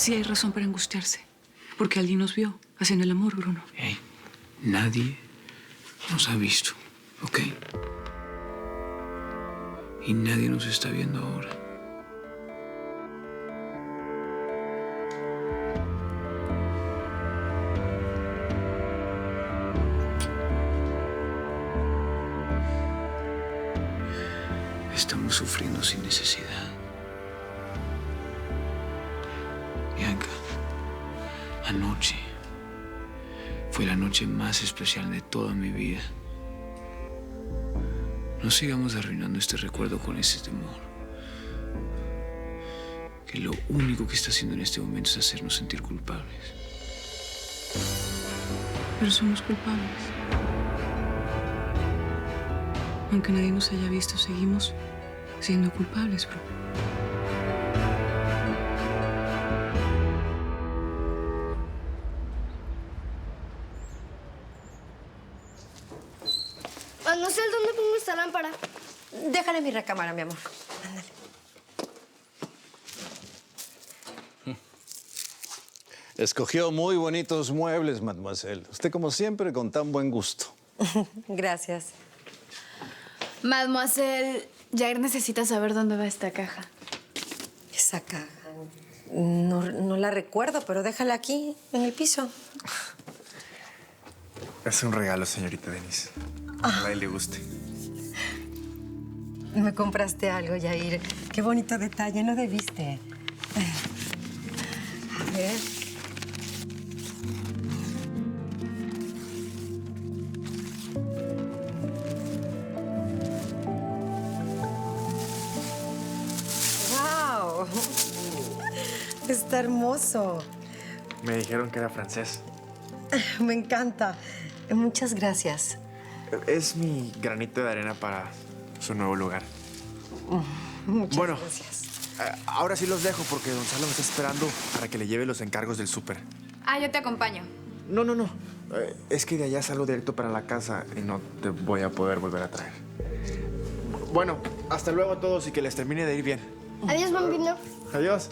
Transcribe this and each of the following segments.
Sí hay razón para angustiarse. Porque alguien nos vio haciendo el amor, Bruno. Hey, nadie nos ha visto, ¿ok? Y nadie nos está viendo ahora. Estamos sufriendo sin necesidad. Bianca, anoche fue la noche más especial de toda mi vida. No sigamos arruinando este recuerdo con ese temor. Que lo único que está haciendo en este momento es hacernos sentir culpables. Pero somos culpables. Aunque nadie nos haya visto, seguimos siendo culpables, Bruno. No sé dónde pongo esta lámpara. Déjala en mi recámara, mi amor. Ándale. Escogió muy bonitos muebles, mademoiselle. Usted, como siempre, con tan buen gusto. Gracias. Mademoiselle, Jair necesita saber dónde va esta caja. Esa caja. No la recuerdo, pero déjala aquí, en el piso. Es un regalo, señorita Denise. Ojalá a él le guste. Me compraste algo, Jair. Qué bonito detalle, no debiste. A ver. ¡Wow! Está hermoso. Me dijeron que era francés. Me encanta. Muchas gracias. Es mi granito de arena para su nuevo lugar. Muchas Bueno, gracias. ahora sí los dejo porque don Salo me está esperando para que le lleve los encargos del súper. Ah, yo te acompaño. No. Es que de allá salgo directo para la casa y no te voy a poder volver a traer. Bueno, hasta luego a todos y que les termine de ir bien. Adiós, bambino. Adiós.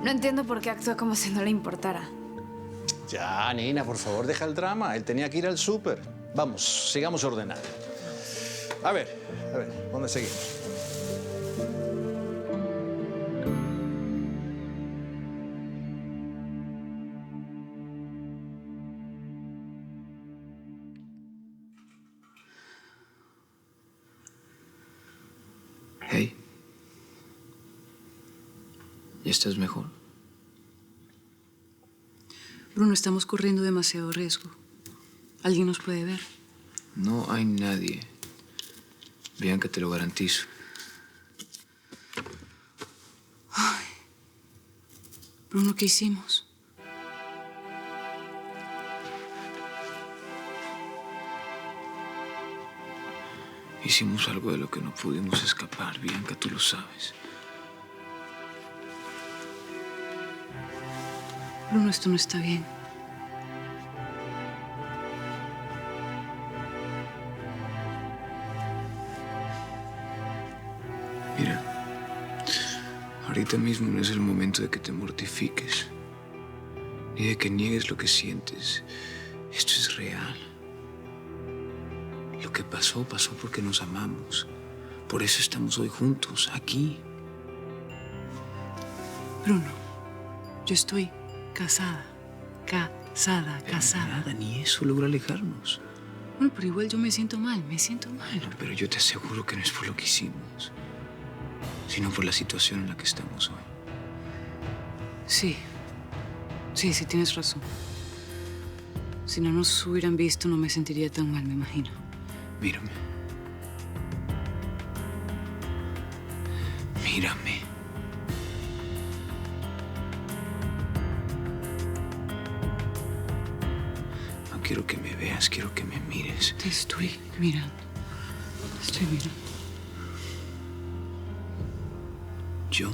No entiendo por qué actúa como si no le importara. Ya, Nina, por favor, deja el drama. Él tenía que ir al súper. Vamos, sigamos ordenando. A ver, ¿dónde seguimos? Hey, ¿ya estás mejor? Bruno, estamos corriendo demasiado riesgo. Alguien nos puede ver. No hay nadie. Bianca, te lo garantizo. Ay. Bruno, ¿qué hicimos? Hicimos algo de lo que no pudimos escapar, Bianca, tú lo sabes. Bruno, esto no está bien. Mira, ahorita mismo no es el momento de que te mortifiques, ni de que niegues lo que sientes. Esto es real. Lo que pasó, pasó porque nos amamos. Por eso estamos hoy juntos, aquí. Bruno, yo estoy casada. Nada, ni eso logra alejarnos. Bueno, pero igual yo me siento mal. Bueno, pero yo te aseguro que no es por lo que hicimos, sino por la situación en la que estamos hoy. Sí, tienes razón. Si no nos hubieran visto, no me sentiría tan mal, me imagino. Mírame. Mírame. No quiero que me veas, quiero que me mires. Te estoy mirando. Yo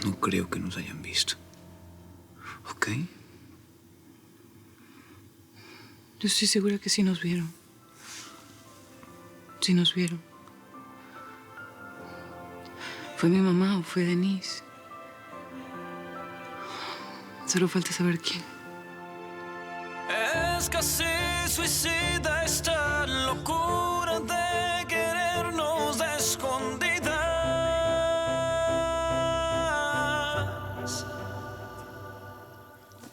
no creo que nos hayan visto. ¿Ok? Yo estoy segura que sí nos vieron. Sí nos vieron. ¿Fue mi mamá o fue Denise? Solo falta saber quién. Es casi suicida esta locura de querernos de escondidas.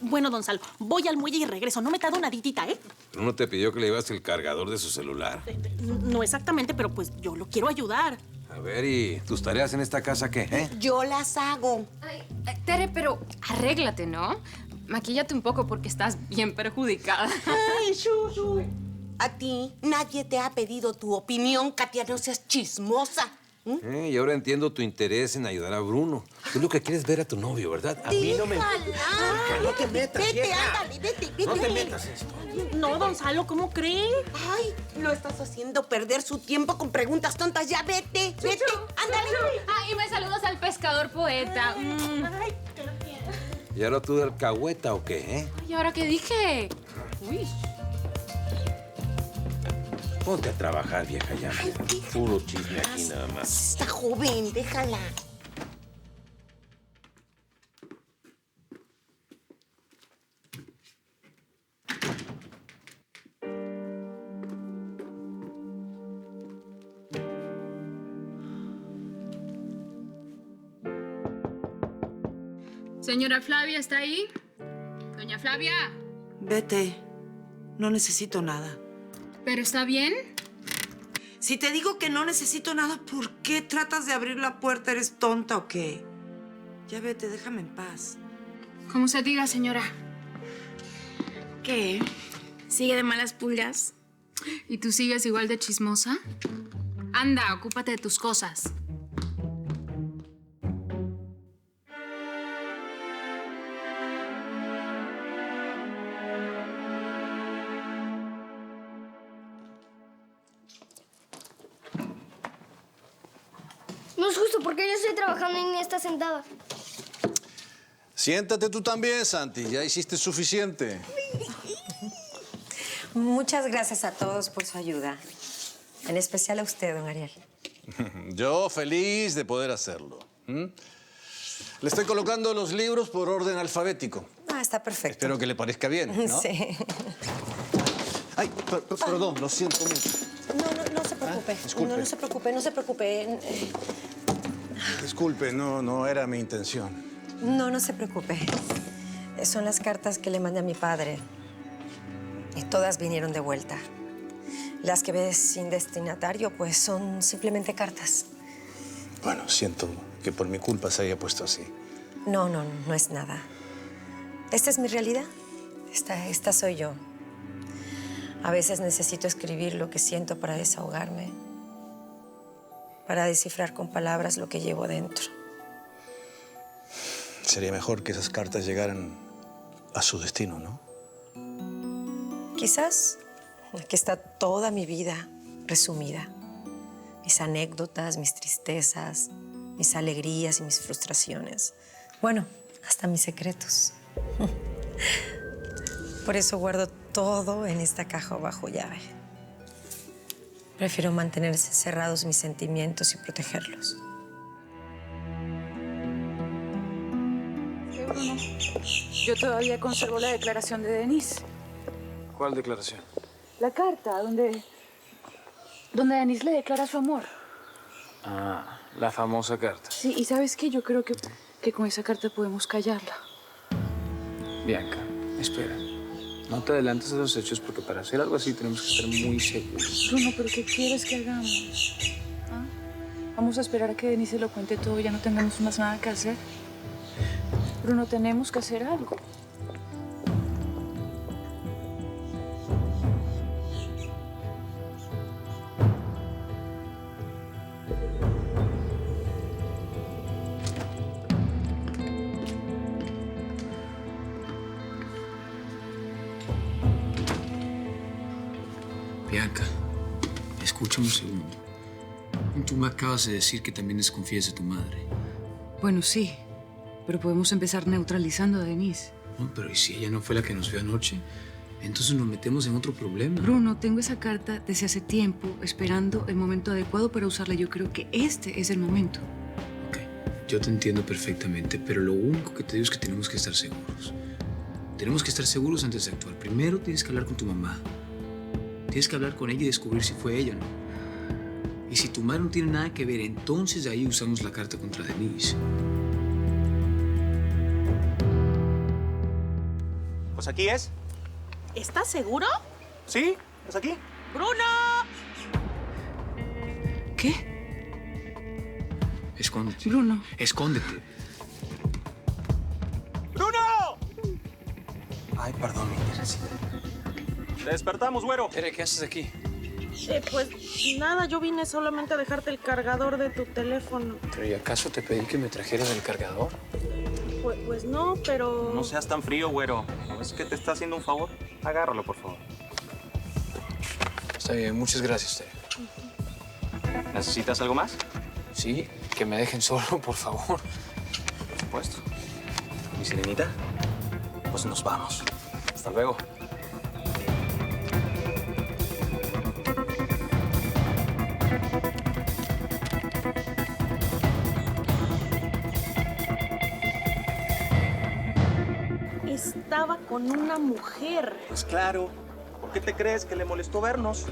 Bueno, don Sal, voy al muelle y regreso. No me tardo naditita, ¿eh? ¿Pero no te pidió que le llevas el cargador de su celular? No exactamente, pero pues yo lo quiero ayudar. A ver, ¿y tus tareas en esta casa qué, Yo las hago. Ay, Tere, pero arréglate, ¿no? Maquíllate un poco porque estás bien perjudicada. Ay, Shushu. A ti nadie te ha pedido tu opinión, Katia, no seas chismosa. Y ahora entiendo tu interés en ayudar a Bruno. Tú lo que quieres ver a tu novio, ¿verdad? A mí no me... No te metas, vete, ándale, vete. No te metas en esto. No, don Salo, ¿cómo cree? Ay, lo estás haciendo perder su tiempo con preguntas tontas. Ya vete, ándale. Ah, y me saludas al pescador poeta. Ay, ¿Y ahora tú de alcahueta o qué, ¿Y ahora qué dije? Uy. Ponte a trabajar, vieja ya. Puro chisme aquí nada más. Está joven, déjala. Señora Flavia, ¿está ahí? Doña Flavia. Vete. No necesito nada. ¿Pero está bien? Si te digo que no necesito nada, ¿por qué tratas de abrir la puerta? ¿Eres tonta o qué? Ya vete, déjame en paz. Como se diga, señora. ¿Qué? ¿Sigue de malas pulgas? ¿Y tú sigues igual de chismosa? Anda, ocúpate de tus cosas. No es justo porque yo estoy trabajando y ni está sentada. Siéntate tú también, Santi. Ya hiciste suficiente. Muchas gracias a todos por su ayuda. En especial a usted, don Ariel. Yo feliz de poder hacerlo. Le estoy colocando los libros por orden alfabético. Ah, está perfecto. Espero que le parezca bien, ¿no? Sí. Ay, perdón, lo siento mucho. No se preocupe. Disculpe. No se preocupe. Disculpe, no era mi intención. No se preocupe. Son las cartas que le mandé a mi padre. Y todas vinieron de vuelta. Las que ves sin destinatario, pues son simplemente cartas. Bueno, siento que por mi culpa se haya puesto así. No es nada. Esta es mi realidad. Esta soy yo. A veces necesito escribir lo que siento para desahogarme, para descifrar con palabras lo que llevo dentro. Sería mejor que esas cartas llegaran a su destino, ¿no? Quizás aquí está toda mi vida resumida. Mis anécdotas, mis tristezas, mis alegrías y mis frustraciones. Bueno, hasta mis secretos. Por eso guardo todo en esta caja bajo llave. Prefiero mantener cerrados mis sentimientos y protegerlos. Bruno, yo todavía conservo la declaración de Denise. ¿Cuál declaración? La carta donde Denise le declara su amor. Ah, la famosa carta. Sí, y ¿sabes qué? Yo creo que con esa carta podemos callarla. Bianca, espera. No te adelantes a los hechos porque para hacer algo así tenemos que estar muy seguros. Bruno, ¿pero qué quieres que hagamos? ¿Ah? Vamos a esperar a que Denise se lo cuente todo y ya no tengamos más nada que hacer. Bruno, tenemos que hacer algo. Bianca, escúchame un segundo. Tú me acabas de decir que también desconfías de tu madre. Bueno, sí, pero podemos empezar neutralizando a Denise. No, pero ¿y si ella no fue la que nos vio anoche? Entonces nos metemos en otro problema. Bruno, tengo esa carta desde hace tiempo esperando el momento adecuado para usarla. Yo creo que este es el momento. Ok. Yo te entiendo perfectamente, pero lo único que te digo es que tenemos que estar seguros. Tenemos que estar seguros antes de actuar. Primero tienes que hablar con tu mamá. Tienes que hablar con ella y descubrir si fue ella o no. Y si tu madre no tiene nada que ver, entonces ahí usamos la carta contra Denise. Pues aquí es. ¿Estás seguro? Sí, es aquí. ¡Bruno! ¿Qué? Escóndete. Bruno. Escóndete. ¡Bruno! Ay, perdón, Teresita. Te despertamos, güero. Tere, ¿qué haces aquí? Pues nada, yo vine solamente a dejarte el cargador de tu teléfono. ¿Pero y acaso te pedí que me trajeras el cargador? Pues no, pero... No seas tan frío, güero. ¿No ves que te está haciendo un favor? Agárralo, por favor. Está bien, muchas gracias, Tere. ¿Necesitas algo más? Sí, que me dejen solo, por favor. Por supuesto. Mi sirenita, pues nos vamos. Hasta luego. Estaba con una mujer. Pues claro. ¿Por qué te crees que le molestó vernos?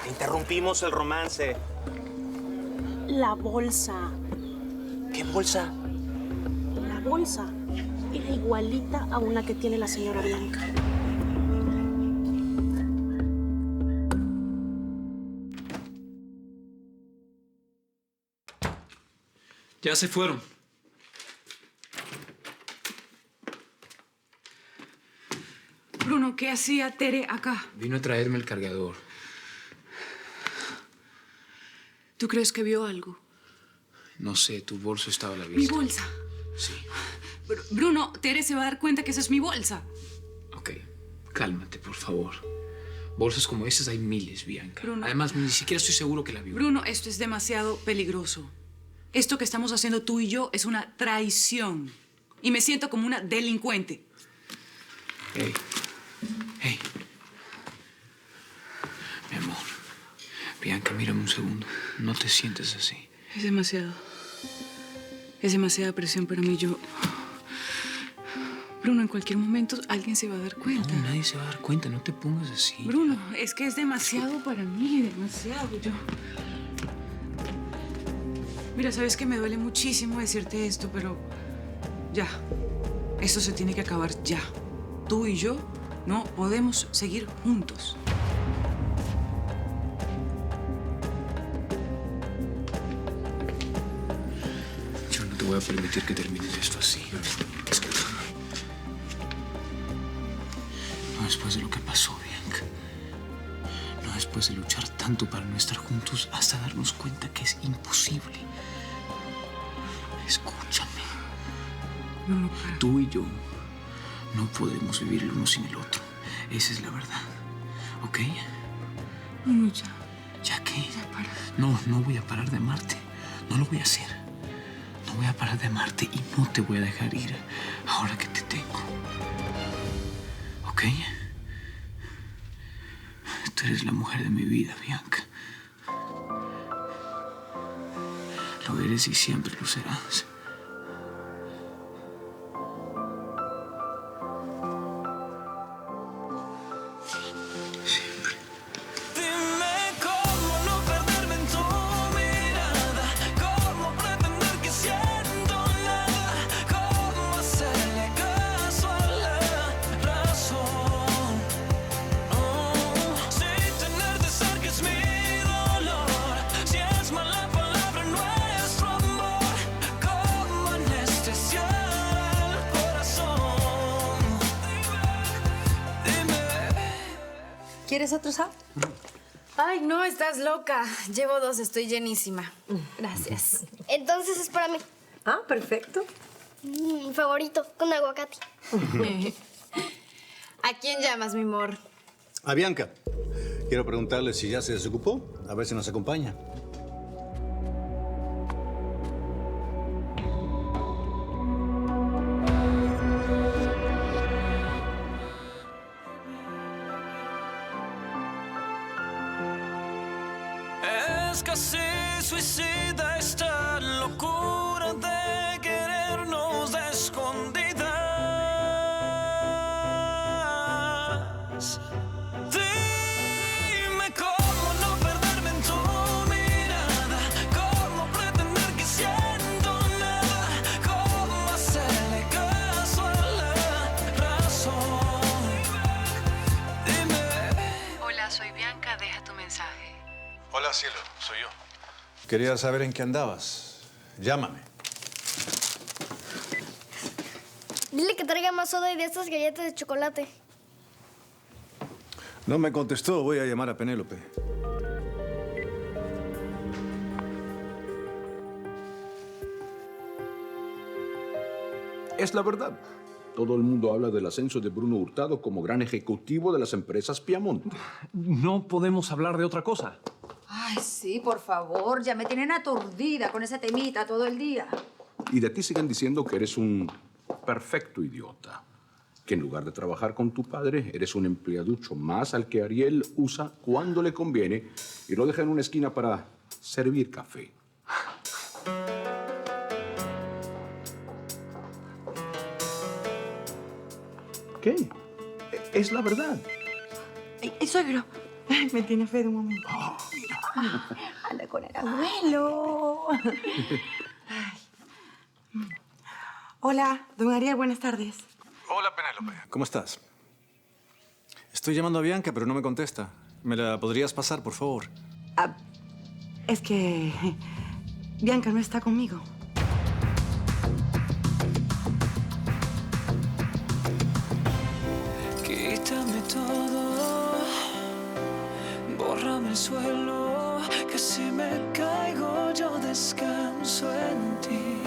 Interrumpimos el romance. La bolsa. ¿Qué bolsa? La bolsa era igualita a una que tiene la señora Bianca. Ya se fueron. Bruno, ¿qué hacía Tere acá? Vino a traerme el cargador. ¿Tú crees que vio algo? No sé, tu bolso estaba a la Mi vista. bolsa. Sí. Bruno, Tere se va a dar cuenta que esa es mi bolsa. Ok, cálmate, por favor. Bolsas como esas hay miles, Bianca. Bruno. Además, ni siquiera estoy seguro que la vio. Bruno, esto es demasiado peligroso. Esto que estamos haciendo tú y yo es una traición. Y me siento como una delincuente. Hey. Hey. Mi amor. Bianca, mírame un segundo. No te sientes así. Es demasiado. Es demasiada presión para mí. Bruno, en cualquier momento alguien se va a dar cuenta. No, nadie se va a dar cuenta. No te pongas así. Bruno, es que es demasiado para mí, demasiado. Mira, sabes que me duele muchísimo decirte esto, pero ya. Esto se tiene que acabar ya. Tú y yo no podemos seguir juntos. Yo no te voy a permitir que termines esto así. Escucha. No después de lo que pasó, Bianca. No después de luchar tanto para no estar juntos hasta darnos cuenta que es imposible. Escúchame. No, Tú y yo no podemos vivir el uno sin el otro. Esa es la verdad. ¿Ok? No, ya. ¿Ya qué? Ya para. No voy a parar de amarte. No lo voy a hacer. No voy a parar de amarte y no te voy a dejar ir ahora que te tengo. ¿Ok? Tú eres la mujer de mi vida, Bianca. Lo eres y siempre lo serás. Dime cómo no perderme en tu mirada, cómo pretender que siento nada, cómo hacerle caso a la razón. Si tenerte cerca es mi dolor, si es mala palabra nuestro amor, cómo anestesiar el corazón. Dime. ¿Quieres otro sal? Ay, no, estás loca. Llevo 2, estoy llenísima. Gracias. Entonces es para mí. Ah, perfecto. Mi favorito, con aguacate. ¿A quién llamas, mi amor? A Bianca. Quiero preguntarle si ya se desocupó, a ver si nos acompaña. Es casi suicida esta locura de Hola, cielo. Soy yo. Quería saber en qué andabas. Llámame. Dile que traiga más soda y de estas galletas de chocolate. No me contestó. Voy a llamar a Penélope. Es la verdad. Todo el mundo habla del ascenso de Bruno Hurtado como gran ejecutivo de las empresas Piamonte. No podemos hablar de otra cosa. Ay, sí, por favor. Ya me tienen aturdida con ese temita todo el día. Y de ti siguen diciendo que eres un perfecto idiota. Que en lugar de trabajar con tu padre, eres un empleaducho más al que Ariel usa cuando le conviene y lo deja en una esquina para servir café. ¿Qué? Es la verdad. Suegro, me tiene fe de un momento. Anda con el abuelo. Ay. Hola, don Ariel, buenas tardes. Hola, Penélope. ¿Cómo estás? Estoy llamando a Bianca, pero no me contesta. ¿Me la podrías pasar, por favor? Es que Bianca no está conmigo. Quítame todo, bórrame el suelo, que si me caigo yo descanso en ti.